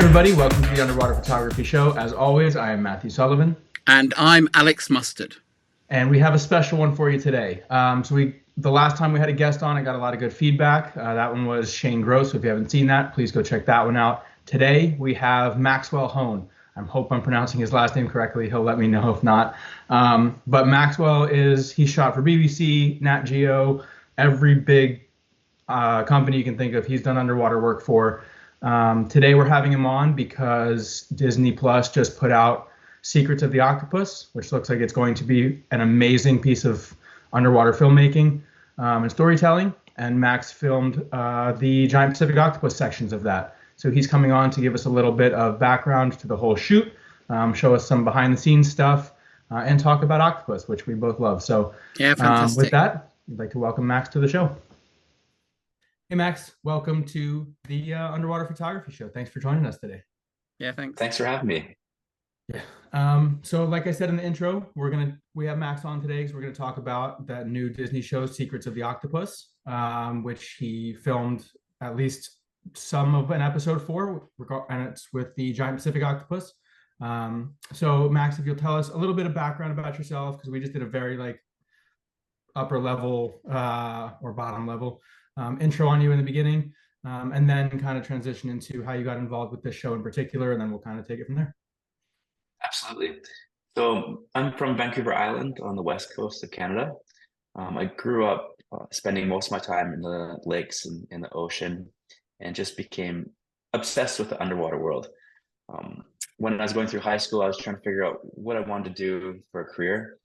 everybody. Welcome to the Underwater Photography Show. As always, I am Matthew Sullivan. And I'm Alex Mustard. And we have a special one for you today. The last time we had a guest on, I got a lot of good feedback. That one was Shane Gross. So if you haven't seen that, please go check that one out. Today, we have Maxwell Hohn. I hope I'm pronouncing his last name correctly. He'll let me know if not. But Maxwell he shot for BBC, Nat Geo, every big company you can think of. He's done underwater work for. Today we're having him on because Disney Plus just put out Secrets of the Octopus, which looks like it's going to be an amazing piece of underwater filmmaking and storytelling. And Max filmed the Giant Pacific Octopus sections of that. So he's coming on to give us a little bit of background to the whole shoot, show us some behind the scenes stuff, and talk about octopus, which we both love. So yeah, fantastic. With that, I'd like to welcome Max to the show. Hey, Max, welcome to the Underwater Photography Show. Thanks for joining us today. Yeah, thanks. Thanks for having me. Yeah. So like I said in the intro, we have Max on today because we're going to talk about that new Disney show, Secrets of the Octopus, which he filmed at least some of an episode for, and it's with the Giant Pacific Octopus. So Max, if you'll tell us a little bit of background about yourself, because we just did a very upper level or bottom level intro on you in the beginning, and then kind of transition into how you got involved with this show in particular, and then we'll kind of take it from there. Absolutely. So I'm from Vancouver Island on the west coast of Canada. I grew up spending most of my time in the lakes and in the ocean, and just became obsessed with the underwater world. When I was going through high school, I was trying to figure out what I wanted to do for a career,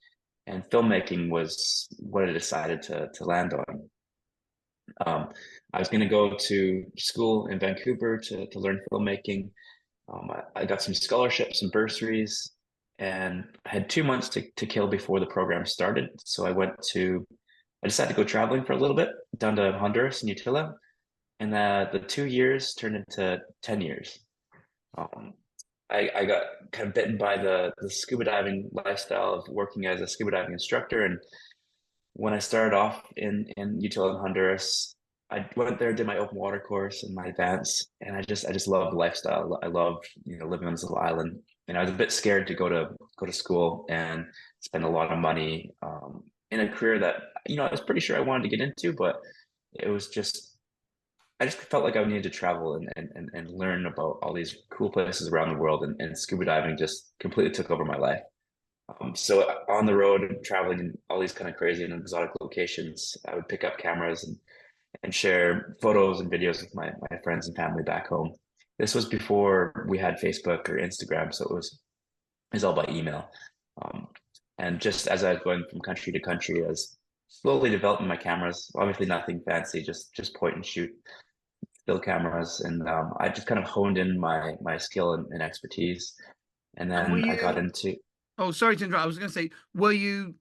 and filmmaking was what I decided to land on. I was going to go to school in Vancouver to learn filmmaking. I got some scholarships and bursaries, and I had 2 months to kill before the program started. So I decided to go traveling for a little bit down to Honduras and Utila, and the 2 years turned into 10 years. I got kind of bitten by the scuba diving lifestyle of working as a scuba diving instructor. And when I started off in Utila and Honduras, I went there, did my open water course and my advance, and I just loved the lifestyle. I loved, living on this little island. And I was a bit scared to go to school and spend a lot of money in a career that I was pretty sure I wanted to get into, but it was I just felt like I needed to travel and learn about all these cool places around the world, and scuba diving just completely took over my life. So on the road, traveling in all these kind of crazy and exotic locations, I would pick up cameras and share photos and videos with my friends and family back home. This was before we had Facebook or Instagram, so it was all by email. And just as I was going from country to country, I was slowly developing my cameras. Obviously, nothing fancy, just point and shoot still cameras, and I just kind of honed in my skill and expertise. And then I got into. Oh, sorry to interrupt. I was going to say, were you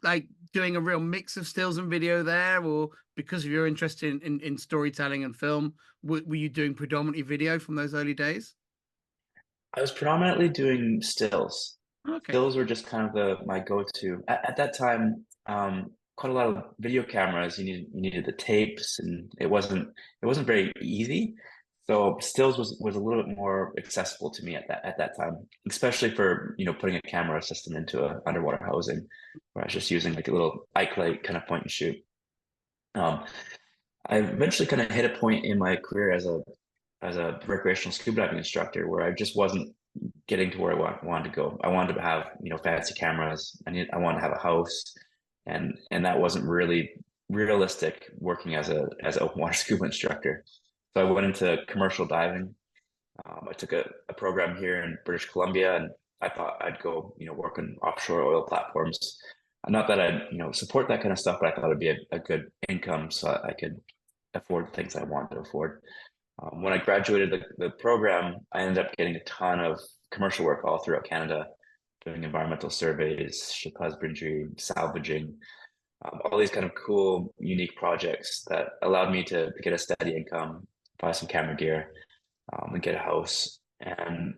doing a real mix of stills and video there, or because of your interest in storytelling and film, were you doing predominantly video from those early days? I was predominantly doing stills. Okay. Stills were just kind of my go-to. At that time, quite a lot of video cameras, you needed the tapes, and it wasn't very easy. So stills was a little bit more accessible to me at that time, especially for putting a camera system into an underwater housing, where I was just using a little iClay kind of point and shoot. I eventually kind of hit a point in my career as a recreational scuba diving instructor where I just wasn't getting to where I wanted to go. I wanted to have fancy cameras. I wanted to have a house, and that wasn't really realistic working as an open water scuba instructor. So I went into commercial diving. I took a program here in British Columbia, and I thought I'd go, work on offshore oil platforms. Not that I'd, support that kind of stuff, but I thought it'd be a good income so I could afford things I wanted to afford. When I graduated the program, I ended up getting a ton of commercial work all throughout Canada, doing environmental surveys, ship husbandry, salvaging, all these kind of cool, unique projects that allowed me to get a steady income, buy some camera gear, and get a house. And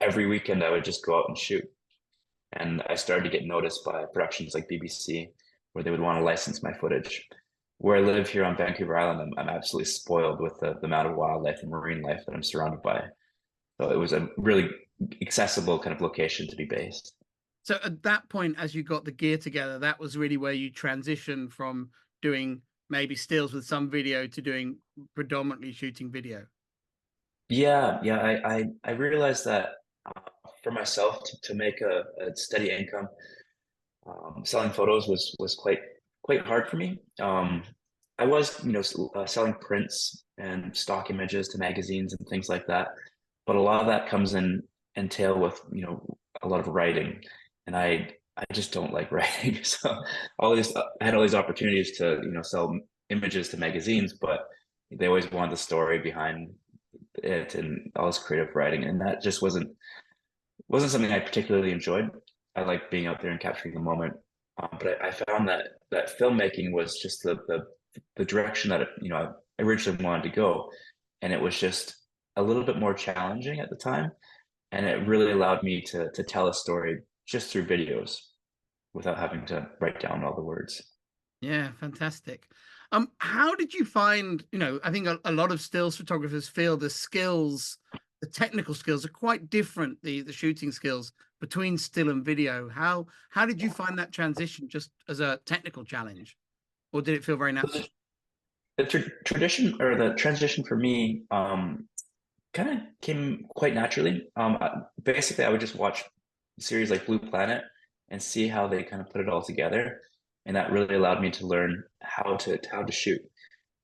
every weekend I would just go out and shoot. And I started to get noticed by productions like BBC, where they would want to license my footage. Where I live here on Vancouver Island, I'm absolutely spoiled with the amount of wildlife and marine life that I'm surrounded by. So it was a really accessible kind of location to be based. So at that point, as you got the gear together, that was really where you transitioned from doing maybe stills with some video to doing predominantly shooting video. Yeah, yeah. I realized that uh, for myself to make a steady income, selling photos was quite hard for me. I was, selling prints and stock images to magazines and things like that, but a lot of that comes in entail with, a lot of writing, and I just don't like writing. So I had all these opportunities to, sell images to magazines, but they always wanted the story behind it and all this creative writing, and that just wasn't something I particularly enjoyed. I like being out there and capturing the moment. But I found that filmmaking was just the direction that I originally wanted to go, and it was just a little bit more challenging at the time, and it really allowed me to tell a story just through videos without having to write down all the words. Yeah, fantastic. How did you find, I think a lot of stills photographers feel the skills, the technical skills are quite different, the shooting skills between still and video. How did you find that transition just as a technical challenge? Or did it feel very So natural? tradition or the transition for me kind of came quite naturally. Basically, I would just watch series like Blue Planet and see how they kind of put it all together, and that really allowed me to learn how to shoot.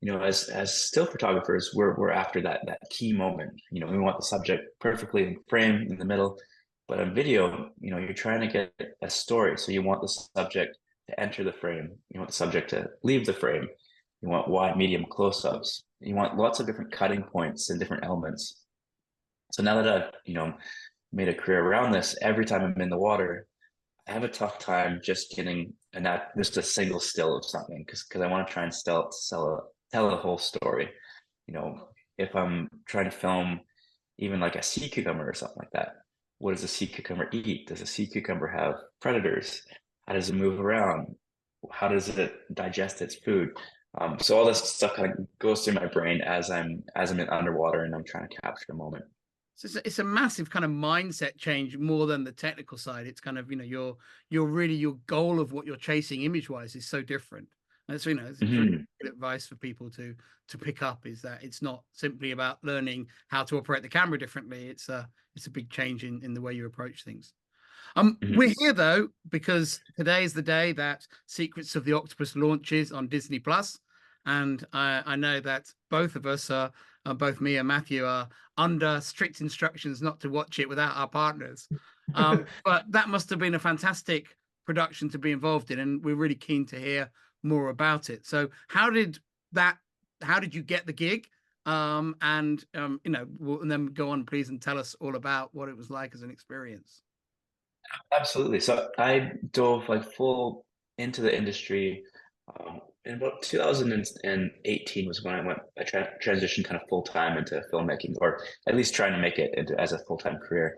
As still photographers, we're after that key moment. We want the subject perfectly in frame in the middle, but on video, you're trying to get a story, so you want the subject to enter the frame, you want the subject to leave the frame, you want wide, medium close-ups, you want lots of different cutting points and different elements. So now that I've, made a career around this, every time I'm in the water, I have a tough time just getting just a single still of something because I want to try and tell a whole story. You know, if I'm trying to film even like a sea cucumber or something like that, what does a sea cucumber eat? Does a sea cucumber have predators? How does it move around? How does it digest its food? So all this stuff kind of goes through my brain as I'm in underwater and I'm trying to capture a moment. So it's a massive kind of mindset change more than the technical side. It's kind of, you're really, your goal of what you're chasing image wise is so different. And so, it's really Mhm. good advice for people to pick up, is that it's not simply about learning how to operate the camera differently. It's a big change in the way you approach things. We're Mhm. here though because today is the day that Secrets of the Octopus launches on Disney Plus, and I know that both of us are, both me and Matthew, are under strict instructions not to watch it without our partners. But that must have been a fantastic production to be involved in, and we're really keen to hear more about it. So, that? How did you get the gig? And then go on, please, and tell us all about what it was like as an experience. Absolutely. So I dove like full into the industry in about 2018 was when I transitioned kind of full time into filmmaking, or at least trying to make it into as a full-time career.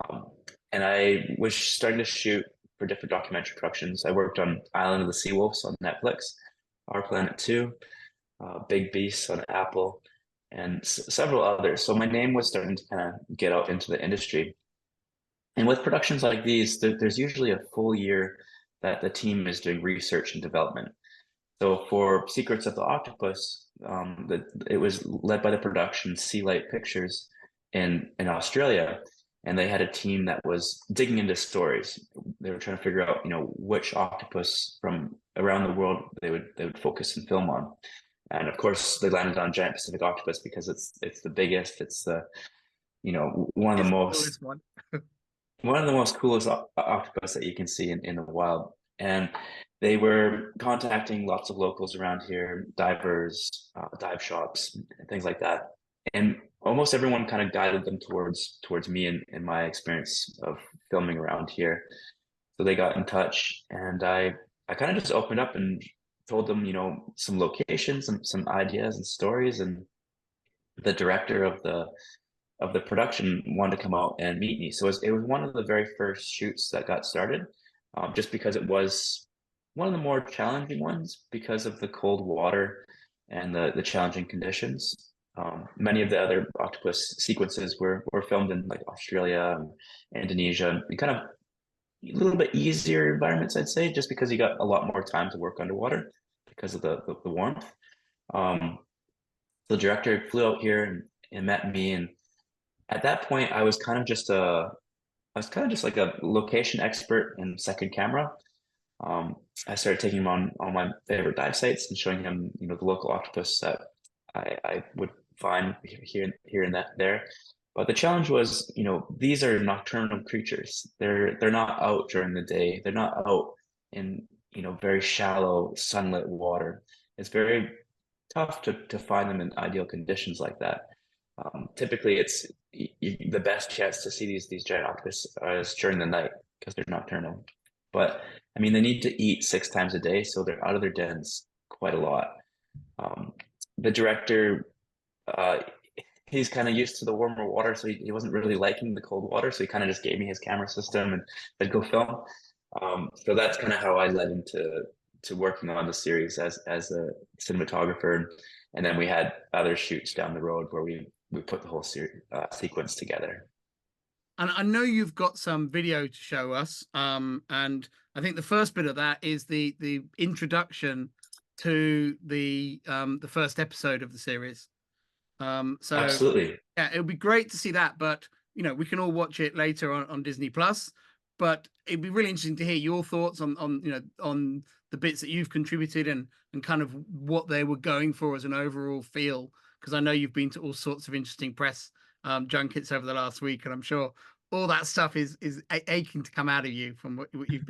Um, and I was starting to shoot for different documentary productions. I worked on Island of the Seawolves on Netflix, Our Planet 2, Big Beasts on Apple, and several others. So my name was starting to kind of get out into the industry. And with productions like these, there's usually a full year that the team is doing research and development. So for Secrets of the Octopus, it was led by the production Sea Light Pictures in Australia, and they had a team that was digging into stories. They were trying to figure out, which octopus from around the world they would focus and film on. And of course, they landed on Giant Pacific Octopus because it's the biggest. It's the one of the It's the most coolest one. coolest octopus that you can see in the wild. And they were contacting lots of locals around here, divers, dive shops, and things like that. And almost everyone kind of guided them towards me and my experience of filming around here. So they got in touch, and I kind of just opened up and told them, some locations, some ideas and stories, and the director of the production wanted to come out and meet me. So it was one of the very first shoots that got started, just because it was one of the more challenging ones because of the cold water and the challenging conditions. Many of the other octopus sequences were filmed in like Australia and Indonesia, and kind of a little bit easier environments, I'd say, just because you got a lot more time to work underwater because of the warmth. The director flew out here and met me, and at that point, I was kind of just like a location expert and second camera. I started taking him on all my favorite dive sites and showing him, the local octopus that I would find here and there. But the challenge was, these are nocturnal creatures. They're not out during the day. They're not out in, very shallow sunlit water. It's very tough to find them in ideal conditions like that. Typically, it's the best chance to see these giant octopus is during the night because they're nocturnal. But I mean, they need to eat 6 times a day, so they're out of their dens quite a lot. The director, he's kind of used to the warmer water, so he wasn't really liking the cold water. So he kind of just gave me his camera system and said, "Go film." So that's kind of how I led into working on the series as a cinematographer, and then we had other shoots down the road where we put the whole sequence together. And I know you've got some video to show us, and I think the first bit of that is the introduction to the first episode of the series. So Absolutely, yeah, it would be great to see that, but we can all watch it later on Disney Plus. But it'd be really interesting to hear your thoughts on the bits that you've contributed and kind of what they were going for as an overall feel, because I know you've been to all sorts of interesting press junkets over the last week, and I'm sure all that stuff is aching to come out of you from what you've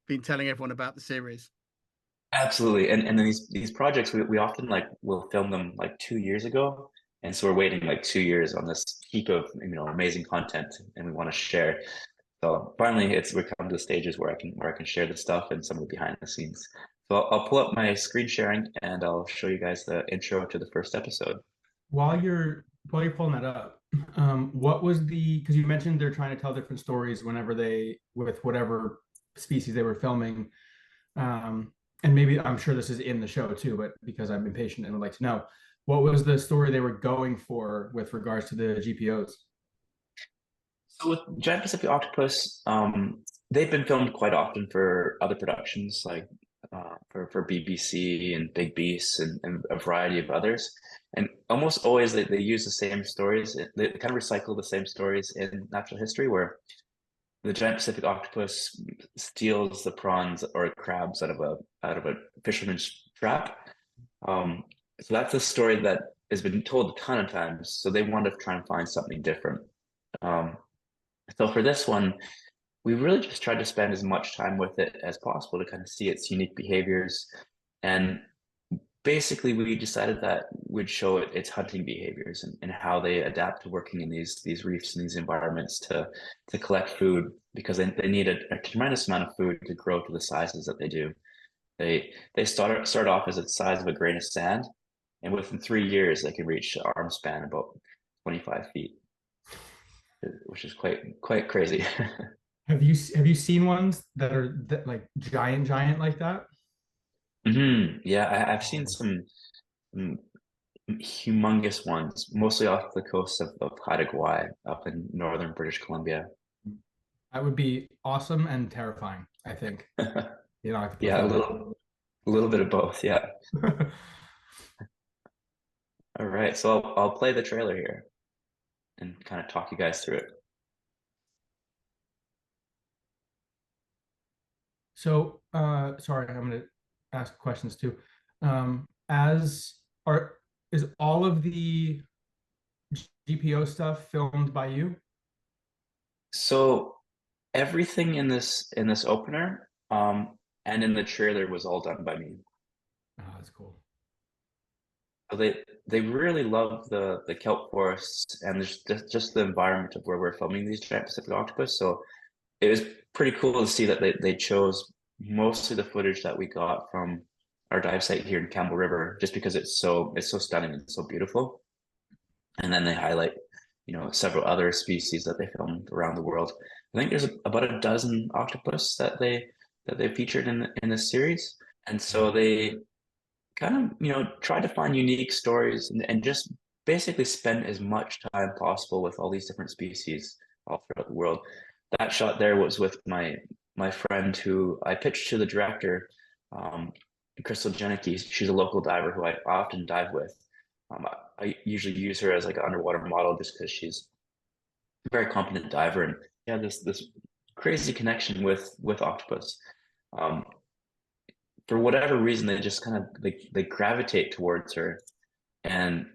been telling everyone about the series. absolutely. And then these projects we often will film them like 2 years ago, and so we're waiting like 2 years on this heap of amazing content, and we want to share. So finally, we come to the stages where I can share the stuff and some of the behind the scenes. So I'll pull up my screen sharing and I'll show you guys the intro to the first episode. While you're pulling that up, what was because you mentioned they're trying to tell different stories with whatever species they were filming, and maybe I'm sure this is in the show too, but because I'm impatient and would like to know, what was the story they were going for with regards to the GPOs? So with Giant Pacific Octopus, they've been filmed quite often for other productions, like for BBC and Big Beasts and a variety of others. And almost always they use the same stories. They kind of recycle the same stories in natural history, where the Giant Pacific Octopus steals the prawns or crabs out of a fisherman's trap. So that's a story that has been told a ton of times. So they want to try and find something different. So for this one, we really just tried to spend as much time with it as possible to kind of see its unique behaviors. And basically, we decided that we'd show its hunting behaviors and how they adapt to working in these reefs and these environments to collect food, because they need a tremendous amount of food to grow to the sizes that they do. They start off as the size of a grain of sand, and within 3 years, they can reach arm span about 25 feet, which is quite crazy. Have you seen ones that are like giant like that? Yeah, I've seen some humongous ones, mostly off the coast of Haida Gwaii up in northern British Columbia. That would be awesome and terrifying, I think. Yeah, a little bit of both. Yeah. All right, so I'll play the trailer here and kind of talk you guys through it. So, sorry, I'm going to ask questions too. Is all of the GPO stuff filmed by you? So everything in this opener, and in the trailer was all done by me. Oh, that's cool. So they really love the kelp forests and just the environment of where we're filming these Giant Pacific Octopus. So it was pretty cool to see that they chose mostly the footage that we got from our dive site here in Campbell River, just because it's so stunning and so beautiful. And then they highlight, several other species that they filmed around the world. I think there's about a dozen octopus that they featured in this series, and so they kind of try to find unique stories and just basically spend as much time possible with all these different species all throughout the world. That shot there was with my friend who I pitched to the director, Krystal Janicki. She's a local diver who I often dive with. I usually use her as like an underwater model just because she's a very competent diver, and yeah, this crazy connection with octopus. Um, for whatever reason, they just kind of they gravitate towards her, and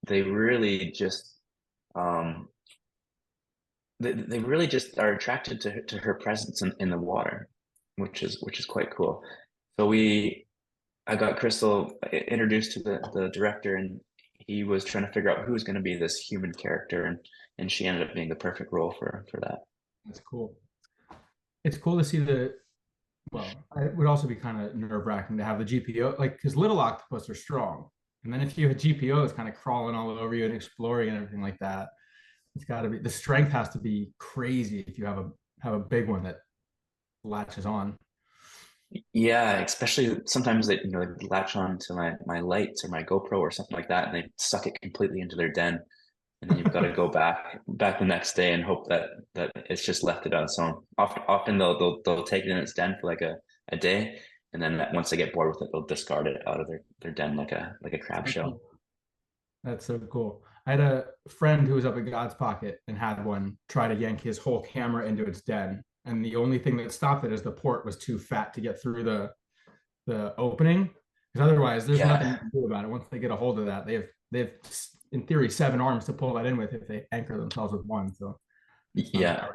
they really just um, they really just are attracted to her presence in the water, which is quite cool. So I got Krystal introduced to the director, and he was trying to figure out who was going to be this human character, and she ended up being the perfect role for that. That's cool. It's cool to see well, it would also be kind of nerve-wracking to have the GPO, like, because little octopus are strong. And then if you have a GPO that's kind of crawling all over you and exploring and everything like that, it's got to be, the strength has to be crazy if you have a big one that latches on. Yeah, especially sometimes they they latch on to my lights or my GoPro or something like that, and they suck it completely into their den, and then you've got to go back the next day and hope that it's just left it on its own. Often they'll take it in its den for like a day, and then once they get bored with it, they'll discard it out of their den like a crab shell. That's so cool. I had a friend who was up at God's Pocket and had one try to yank his whole camera into its den. And the only thing that stopped it is the port was too fat to get through the opening. Because otherwise, there's nothing you can do about it. Once they get a hold of that, they have in theory 7 arms to pull that in with if they anchor themselves with one. So yeah.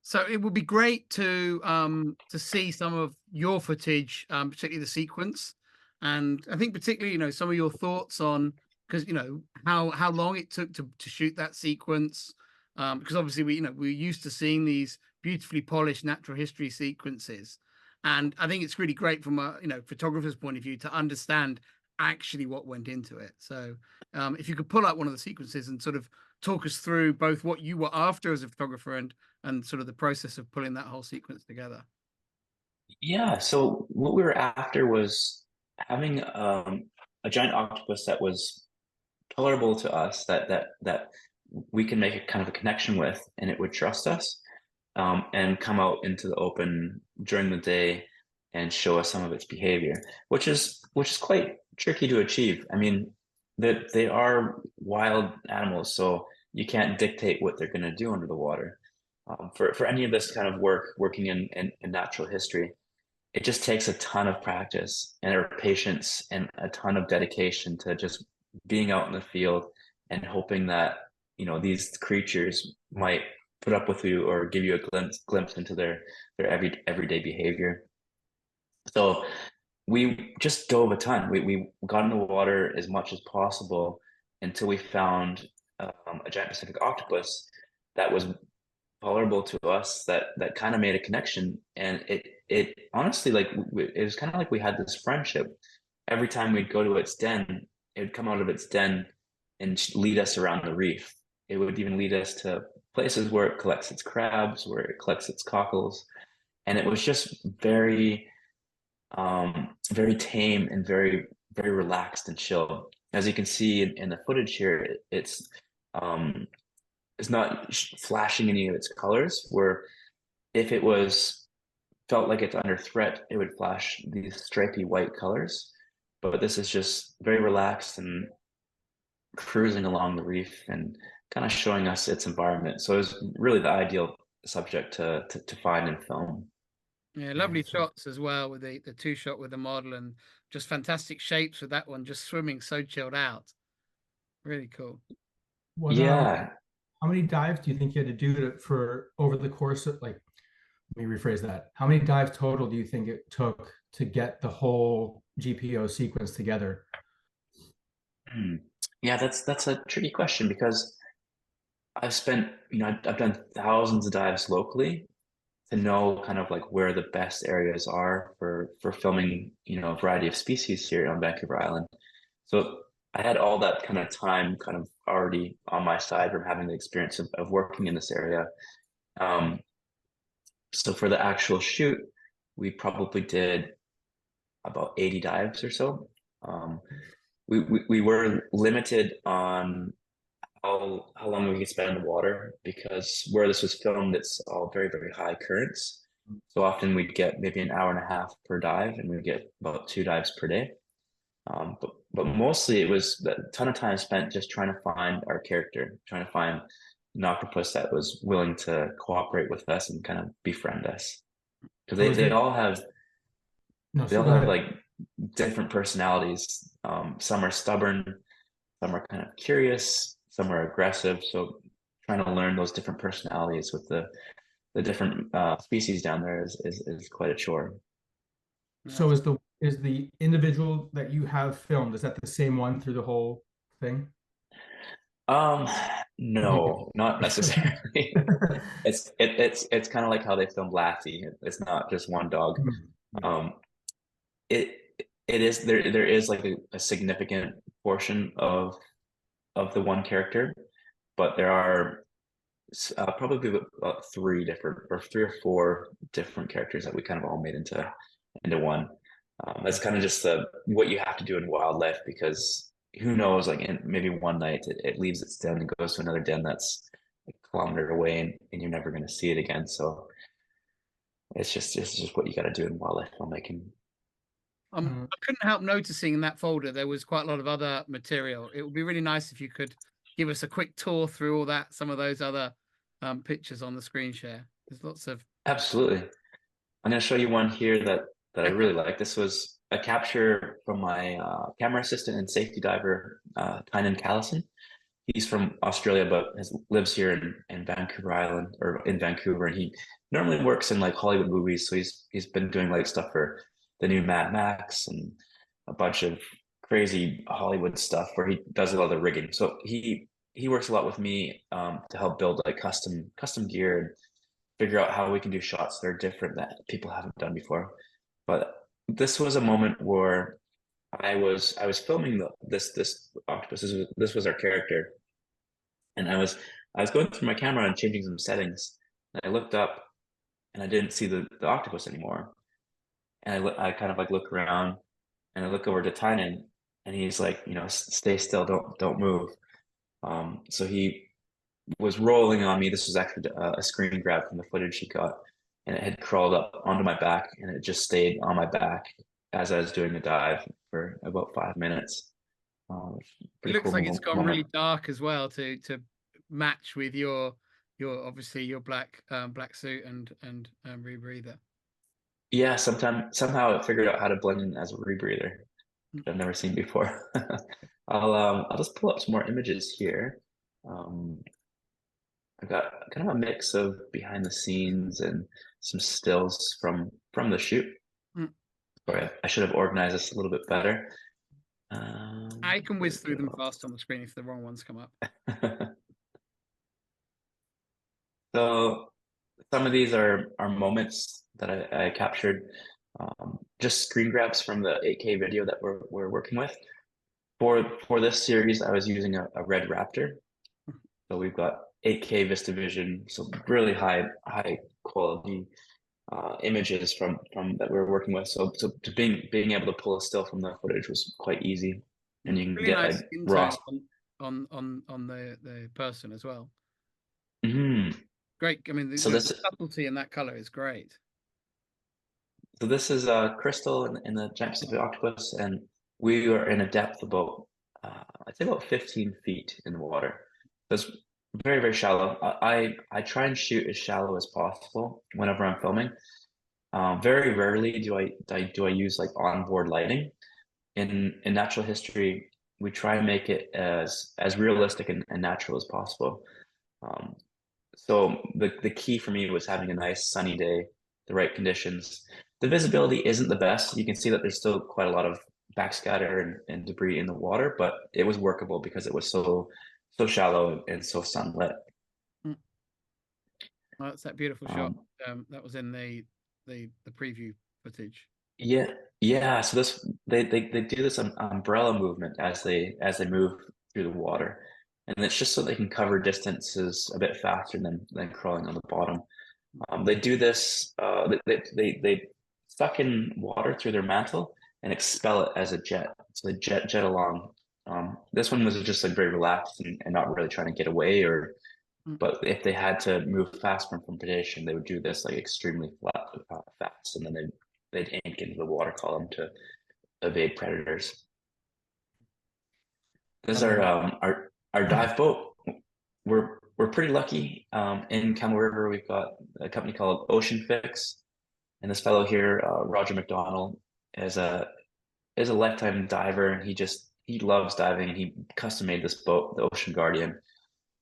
So it would be great to see some of your footage, particularly the sequence, and I think particularly some of your thoughts on, because how long it took to shoot that sequence, because obviously we're used to seeing these beautifully polished natural history sequences, and I think it's really great from a photographer's point of view to understand actually what went into it. So if you could pull out one of the sequences and sort of talk us through both what you were after as a photographer and sort of the process of pulling that whole sequence together. Yeah, so what we were after was having a giant octopus that was tolerable to us, that we can make a kind of a connection with, and it would trust us, and come out into the open during the day and show us some of its behavior, which is quite tricky to achieve. I mean, that they are wild animals, so you can't dictate what they're going to do under the water. For any of this kind of work, working in natural history, it just takes a ton of practice and patience and a ton of dedication to just being out in the field and hoping that these creatures might put up with you or give you a glimpse into their everyday behavior. So we just dove a ton. We got in the water as much as possible until we found a giant Pacific octopus that was tolerable to us, that kind of made a connection, and it honestly, like, it was kind of like we had this friendship. Every time we'd go to its den, it would come out of its den and lead us around the reef. It would even lead us to places where it collects its crabs, where it collects its cockles, and it was just very tame and very relaxed and chill. As you can see in the footage here, it's not flashing any of its colors, where if it felt like it's under threat, it would flash these stripy white colors. But this is just very relaxed and cruising along the reef and kind of showing us its environment. So it was really the ideal subject to find and film. Yeah, lovely shots as well with the 2-shot with the model, and just fantastic shapes with that one, just swimming so chilled out. Really cool. Yeah. How many dives do you think you had to do for over the course of, like, let me rephrase that. How many dives total do you think it took to get the whole GPO sequence together? Yeah, that's a tricky question, because I've spent, I've done thousands of dives locally to know kind of like where the best areas are for filming, a variety of species here on Vancouver Island. So I had all that kind of time kind of already on my side from having the experience of working in this area. So for the actual shoot, we probably did about 80 dives or so. we were limited on how long we could spend in the water because where this was filmed, it's all very, very high currents. So often we'd get maybe an hour and a half per dive, and we'd get about 2 dives per day. But mostly it was a ton of time spent just trying to find our character, trying to find an octopus that was willing to cooperate with us and kind of befriend us. Because they all have like different personalities. Some are stubborn, some are kind of curious, some are aggressive. So trying to learn those different personalities with the different species down there is quite a chore. So is the individual that you have filmed, is that the same one through the whole thing? No, not necessarily. It's kind of like how they filmed Lassie. It's not just one dog. It is there is like a significant portion of the one character, but there are probably about three or four different characters that we kind of all made into one. That's kind of just what you have to do in wildlife, because who knows, like maybe one night it leaves its den and goes to another den that's a kilometer away, and you're never going to see it again. So it's just what you got to do in wildlife filmmaking. I couldn't help noticing in that folder there was quite a lot of other material. It would be really nice if you could give us a quick tour through all that, some of those other pictures on the screen share. There's lots of... Absolutely. I'm going to show you one here that I really like. This was a capture from my camera assistant and safety diver, Tynan Callison. He's from Australia, but lives here in Vancouver Island, or in Vancouver, and he normally works in like Hollywood movies. So he's been doing like stuff for the new Mad Max and a bunch of crazy Hollywood stuff where he does a lot of the rigging. So he works a lot with me to help build like custom gear and figure out how we can do shots that are different that people haven't done before. But this was a moment where I was filming this octopus. This was our character, and I was going through my camera and changing some settings. And I looked up, and I didn't see the octopus anymore. And I kind of like look around, and I look over to Tynan, and he's like, stay still, don't move. So he was rolling on me. This was actually a screen grab from the footage he got, and it had crawled up onto my back, and it just stayed on my back as I was doing the dive for about 5 minutes. It looks like it's gone really dark as well to match with your obviously your black suit and rebreather. Yeah, somehow it figured out how to blend in as a rebreather, which I've never seen before. I'll just pull up some more images here. I've got kind of a mix of behind the scenes and some stills from the shoot. Sorry, I should have organized this a little bit better. I can whiz through them fast on the screen if the wrong ones come up. So some of these are moments that I captured, just screen grabs from the 8K video that we're working with. For this series, I was using a red raptor. So we've got 8K VistaVision, so really high quality images from that we're working with. So to being able to pull a still from the footage was quite easy, and you can really get nice like raw on the person as well. Mm-hmm. Great. I mean, the subtlety in that color is great. So this is Krystal in the Giant Pacific Octopus, and we are in a depth about I'd say about 15 feet in the water. That's very, very shallow. I try and shoot as shallow as possible whenever I'm filming. Very rarely do I use like onboard lighting. In natural history, we try and make it as realistic and natural as possible. So the key for me was having a nice sunny day, the right conditions. The visibility isn't the best. You can see that there's still quite a lot of backscatter and debris in the water, but it was workable because it was so shallow and so sunlit. Well, that's that beautiful shot that was in the preview footage. Yeah. So they do this umbrella movement as they move through the water, and it's just so they can cover distances a bit faster than crawling on the bottom. They do this. They suck in water through their mantle, and expel it as a jet. So they jet along. This one was just like very relaxed and not really trying to get away, or but if they had to move fast from predation, they would do this like extremely fast, and then they'd ink into the water column to evade predators. This is our dive boat. We're pretty lucky. In Camel River, we've got a company called Ocean Fix, and this fellow here, Roger McDonald, is a lifetime diver, and he loves diving, and he custom made this boat, the Ocean Guardian,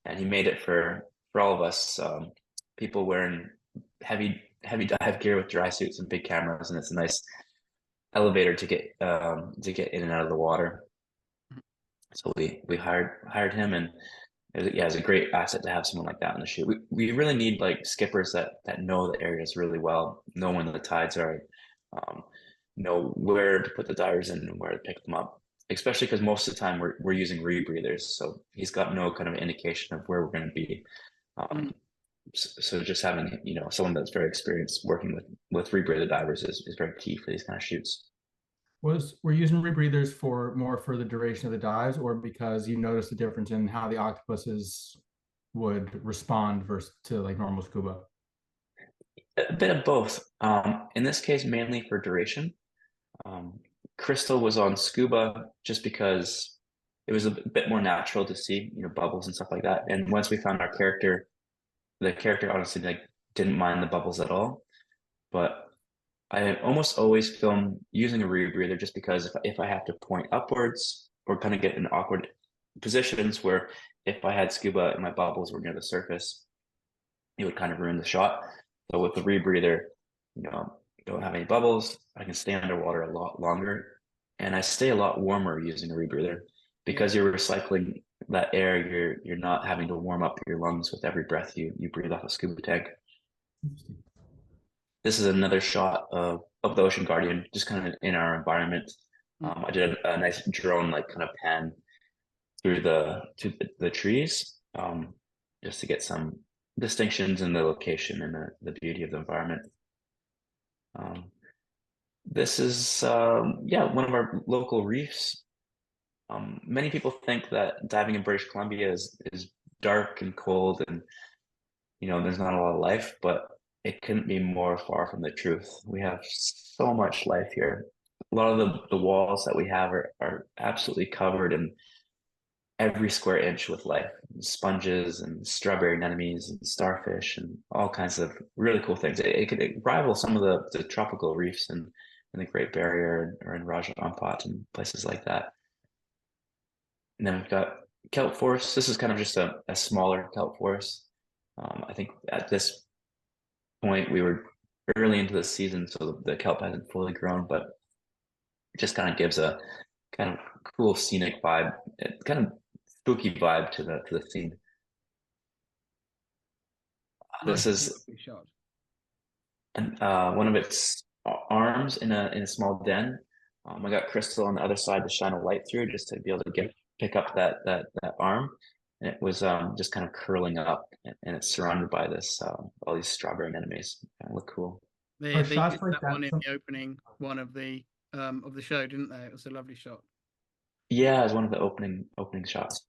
and he made it for all of us, people wearing heavy dive gear with dry suits and big cameras, and it's a nice elevator to get in and out of the water. So we hired him, and it's a great asset to have someone like that on the shoot. We really need like skippers that know the areas really well, know when the tides are, know where to put the divers in and where to pick them up. Especially because most of the time we're using rebreathers, so he's got no kind of indication of where we're going to be. So just having someone that's very experienced working with rebreather divers is very key for these kind of shoots. We're using rebreathers for the duration of the dives, or because you noticed the difference in how the octopuses would respond versus to like normal scuba? A bit of both. In this case, mainly for duration. Krystal was on scuba just because it was a bit more natural to see, bubbles and stuff like that. And once we found our character, the character honestly didn't mind the bubbles at all. But I almost always film using a rebreather just because if I have to point upwards or kind of get in awkward positions where if I had scuba and my bubbles were near the surface, it would kind of ruin the shot. So with the rebreather, don't have any bubbles, I can stay underwater a lot longer, and I stay a lot warmer using a rebreather because you're recycling that air. You're not having to warm up your lungs with every breath you breathe off a scuba tank. This is another shot of the Ocean Guardian, just kind of in our environment. I did a nice drone like kind of pan through the trees, just to get some distinctions in the location and the beauty of the environment. This is one of our local reefs. Many people think that diving in British Columbia is dark and cold, and there's not a lot of life, but it couldn't be more far from the truth. We have so much life here. A lot of the walls that we have are absolutely covered in every square inch with life. Sponges and strawberry anemones and starfish and all kinds of really cool things. It could rival some of the tropical reefs in the Great Barrier or in Raja Ampat and places like that. And then we've got kelp forests. This is kind of just a smaller kelp forest. I think at this point we were early into the season, so the kelp hasn't fully grown, but it just kind of gives a kind of cool scenic vibe. It kind of spooky vibe to the scene. This is one of its arms in a small den. I got Krystal on the other side to shine a light through just to be able to pick up that arm, and it was just kind of curling up, and it's surrounded by this all these strawberry anemones. Kind of look cool. They used that one in the opening one of the show, didn't they? It was a lovely shot. Yeah, it was one of the opening shots.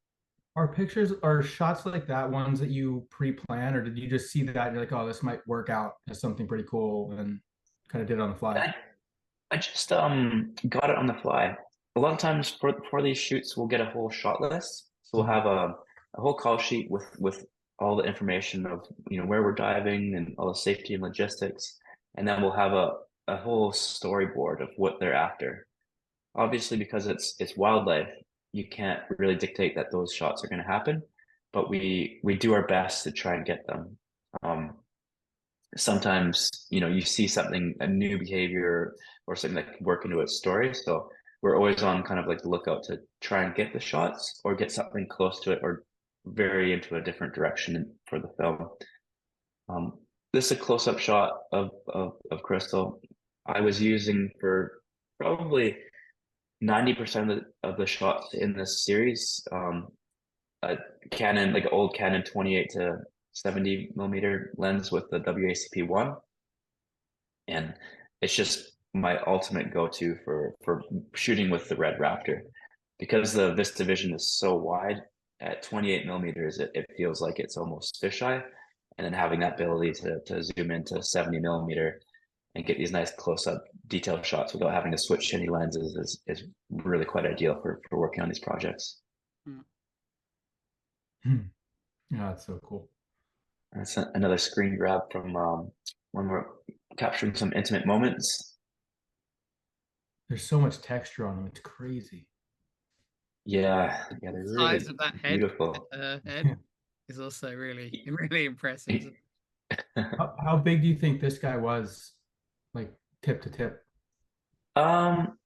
Are shots like that ones that you pre-plan, or did you just see that and you're like, oh, this might work out as something pretty cool, and kind of did it on the fly? I just got it on the fly. A lot of times for these shoots, we'll get a whole shot list. So we'll have a whole call sheet with all the information of where we're diving and all the safety and logistics, and then we'll have a whole storyboard of what they're after. Obviously, because it's wildlife, you can't really dictate that those shots are going to happen, but we do our best to try and get them. Sometimes you see a new behavior or something that can work into a story, so we're always on kind of like the lookout to try and get the shots or get something close to it or vary into a different direction for the film. This is a close-up shot of Krystal. I was using for probably 90% of the shots in this series, a Canon, like an old Canon 28 to 70 millimeter lens with the WACP 1, and it's just my ultimate go-to for shooting with the red raptor, because the vista vision is so wide. At 28 millimeters, it feels like it's almost fisheye, and then having that ability to zoom into 70 millimeter and get these nice close-up detailed shots without having to switch any lenses is really quite ideal for working on these projects. Yeah, that's so cool. That's another screen grab from when we're capturing some intimate moments. There's so much texture on them. It's crazy. Yeah, they're The really size of that beautiful. head is also really impressive. How big do you think this guy was, like tip to tip? Um,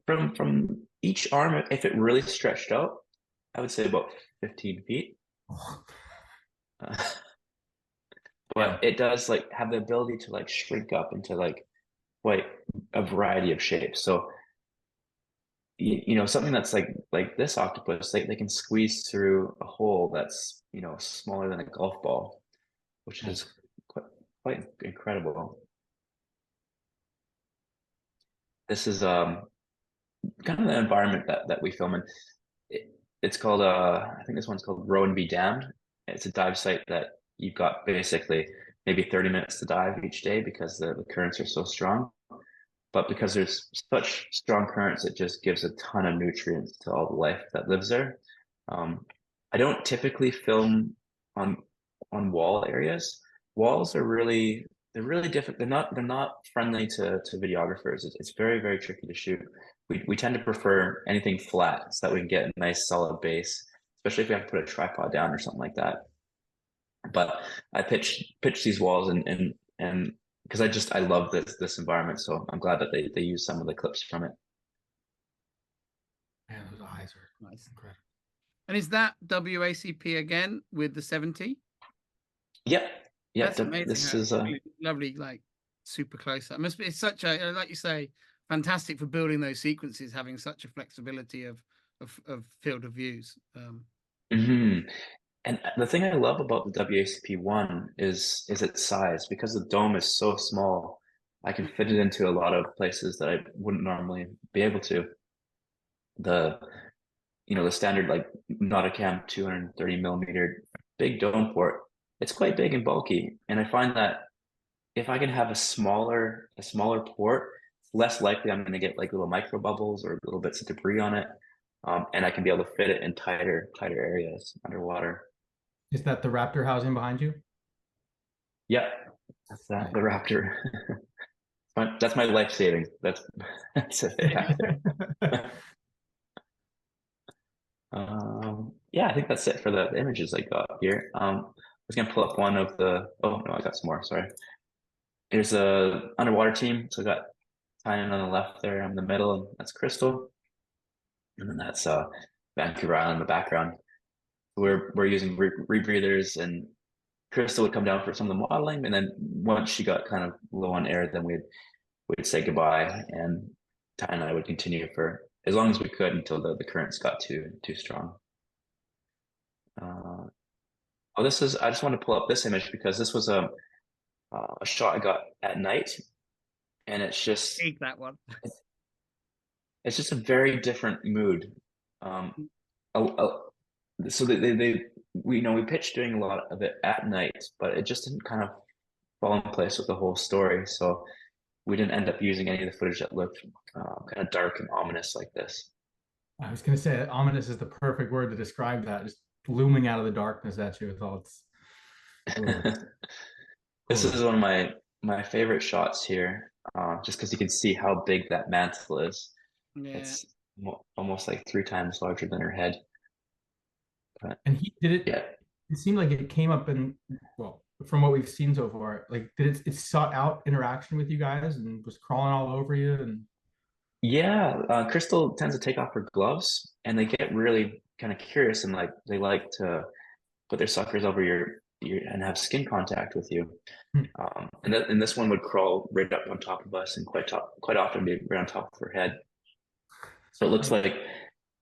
from each arm, if it really stretched out, I would say about 15 feet. Uh, Yeah. but it does like have the ability to like shrink up into like quite a variety of shapes. So you know, something that's like this octopus, they can squeeze through a hole that's, you know, smaller than a golf ball, which is quite incredible. This is kind of the environment that we film in. It's called I think this one's called Row and Be Damned. It's a dive site that you've got basically maybe 30 minutes to dive each day because the currents are so strong. But because there's such strong currents, it just gives a ton of nutrients to all the life that lives there. I don't typically film on wall areas. Walls are they're really different. They're not friendly to videographers. It's very tricky to shoot. We tend to prefer anything flat so that we can get a nice solid base, especially if we have to put a tripod down or something like that. But I pitch these walls and because I love this environment, so I'm glad that they use some of the clips from it. Man, those eyes are Nice. incredible. And is that WACP again with the 70? Yep. Yeah, That's amazing. this That's is lovely, like super close up. Must be, it's such a, like you say, fantastic for building those sequences, having such a flexibility of field of views. mhm. And the thing I love about the WACP-1 is its size. Because the dome is so small, I can fit it into a lot of places that I wouldn't normally be able to. The you know, the standard like Nauticam 230 millimeter big dome port, it's quite big and bulky. And I find that if I can have a smaller port, it's less likely I'm going to get like little micro bubbles or little bits of debris on it. And I can be able to fit it in tighter areas underwater. Is that the raptor housing behind you? Yeah, that's the raptor. That's my life saving. That's it. Yeah, I think that's it for the images I got here. I was gonna pull up one of the. Oh no, I got some more. Sorry. Here's a underwater team. So I got Tynan on the left there. I'm in the middle, and that's Krystal, and then that's Vancouver Island in the background. We're using rebreathers, and Krystal would come down for some of the modeling, and then once she got kind of low on air, then we'd say goodbye, and Ty and I would continue for as long as we could until the currents got too strong. Oh, this is, I just want to pull up this image because this was a shot I got at night, and Take that one. It's just a very different mood. So we we pitched doing a lot of it at night, but it just didn't kind of fall in place with the whole story. So we didn't end up using any of the footage that looked kind of dark and ominous like this. I was going to say ominous is the perfect word to describe that. Just looming out of the darkness at you with all its. This is one of my favorite shots here, just because you can see how big that mantle is. Yeah. It's almost like 3 times larger than her head. But, and he did it. Yeah. It seemed like it came up in, well, from what we've seen so far, like did it sought out interaction with you guys and was crawling all over you and. Yeah, Krystal tends to take off her gloves, and they get really kind of curious, and like they like to put their suckers over your and have skin contact with you. And this one would crawl right up on top of us, and quite often be right on top of her head. So it looks like,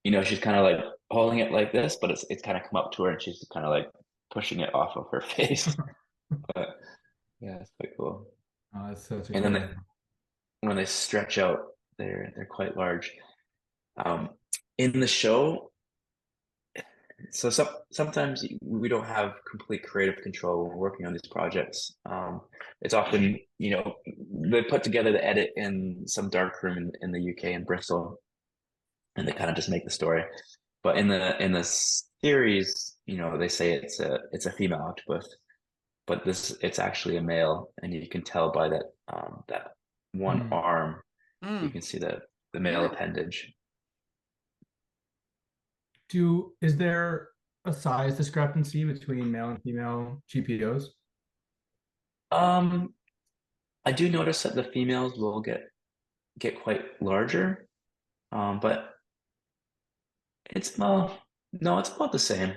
you know, she's kind of like holding it like this, but it's kind of come up to her, and she's kind of like pushing it off of her face. But yeah, it's quite cool. Oh, that's such a and cool. then when they stretch out, they're quite large. In the show, so sometimes we don't have complete creative control when we're working on these projects. It's often, they put together the edit in some dark room in the UK in Bristol, and they kind of just make the story. But in the series, they say it's a female octopus, but it's actually a male, and you can tell by that one arm, you can see the male appendage. Is there a size discrepancy between male and female GPOs? I do notice that the females will get quite larger, but it's no, it's about the same.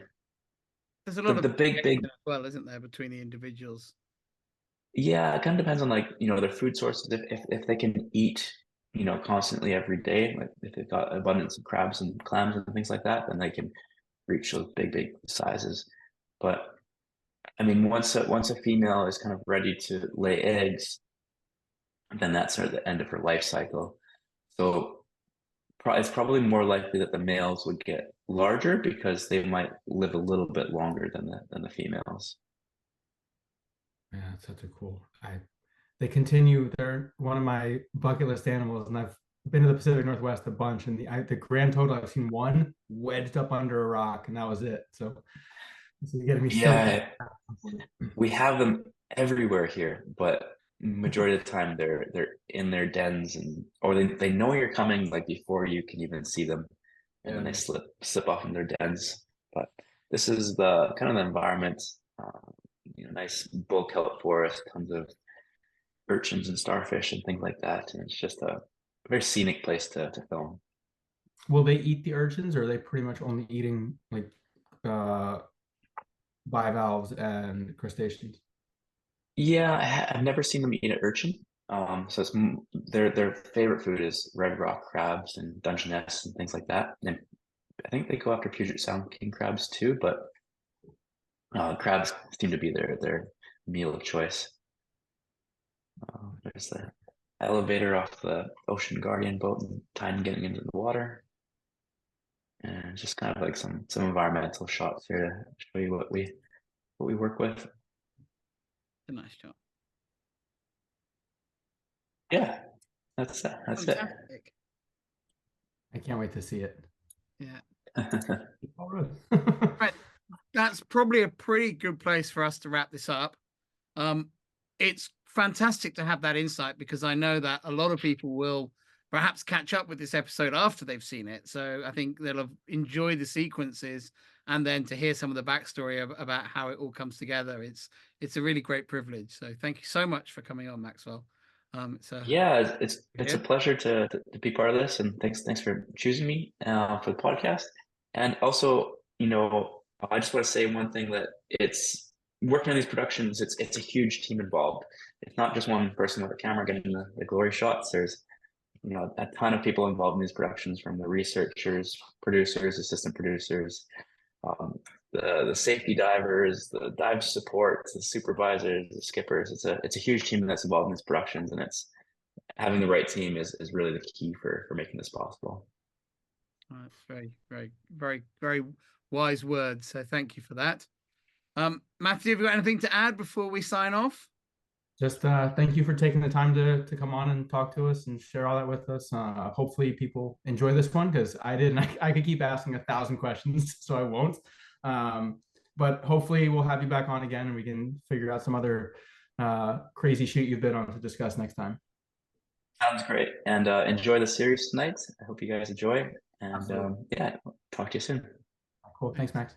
There's a lot the of big as well, isn't there, between the individuals? Yeah, it kind of depends on their food sources. If they can eat constantly every day, like if they've got abundance of crabs and clams and things like that, then they can reach those big sizes. But I mean, once a female is kind of ready to lay eggs, then that's sort of the end of her life cycle. So it's probably more likely that the males would get larger because they might live a little bit longer than the females. Yeah, it's such a cool. They continue. They're one of my bucket list animals, and I've been to the Pacific Northwest a bunch, and the grand total I've seen one wedged up under a rock, and that was it. So this is getting me Yeah, we have them everywhere here, but majority of the time they're in their dens, or they know you're coming like before you can even see them, and then they slip off in their dens. But this is the kind of the environment. Nice bull kelp forest, tons of urchins and starfish and things like that, and it's just a very scenic place to film. Will they eat the urchins, or are they pretty much only eating like bivalves and crustaceans? Yeah, I've never seen them eat an urchin. So it's their favorite food is red rock crabs and Dungeness and things like that. And I think they go after Puget Sound king crabs too, but crabs seem to be their meal of choice. There's the elevator off the Ocean Guardian boat and time getting into the water, and just kind of like some environmental shots here to show you what we work with. A nice shot. Yeah, that's Fantastic. it. I can't wait to see it. Yeah. Right. That's probably a pretty good place for us to wrap this up. It's fantastic to have that insight, because I know that a lot of people will perhaps catch up with this episode after they've seen it. So I think they'll have enjoyed the sequences, and then to hear some of the backstory about how it all comes together. It's a really great privilege. So thank you so much for coming on, Maxwell. Yeah, it's a pleasure to be part of this, and thanks for choosing me for the podcast. And also, I just want to say one thing, that it's working on these productions. It's a huge team involved. It's not just one person with a camera getting the glory shots. There's a ton of people involved in these productions, from the researchers, producers, assistant producers, the safety divers, the dive support, the supervisors, the skippers. It's a huge team that's involved in these productions, and it's having the right team is really the key for making this possible. That's very, very, very, very wise words. So thank you for that. Matthew, have you got anything to add before we sign off? Just thank you for taking the time to come on and talk to us and share all that with us. Hopefully people enjoy this one, because I did, and I could keep asking 1,000 questions, so I won't. But hopefully we'll have you back on again, and we can figure out some other crazy shoot you've been on to discuss next time. Sounds great. And enjoy the series tonight. I hope you guys enjoy. And yeah, talk to you soon. Cool. Thanks, Max.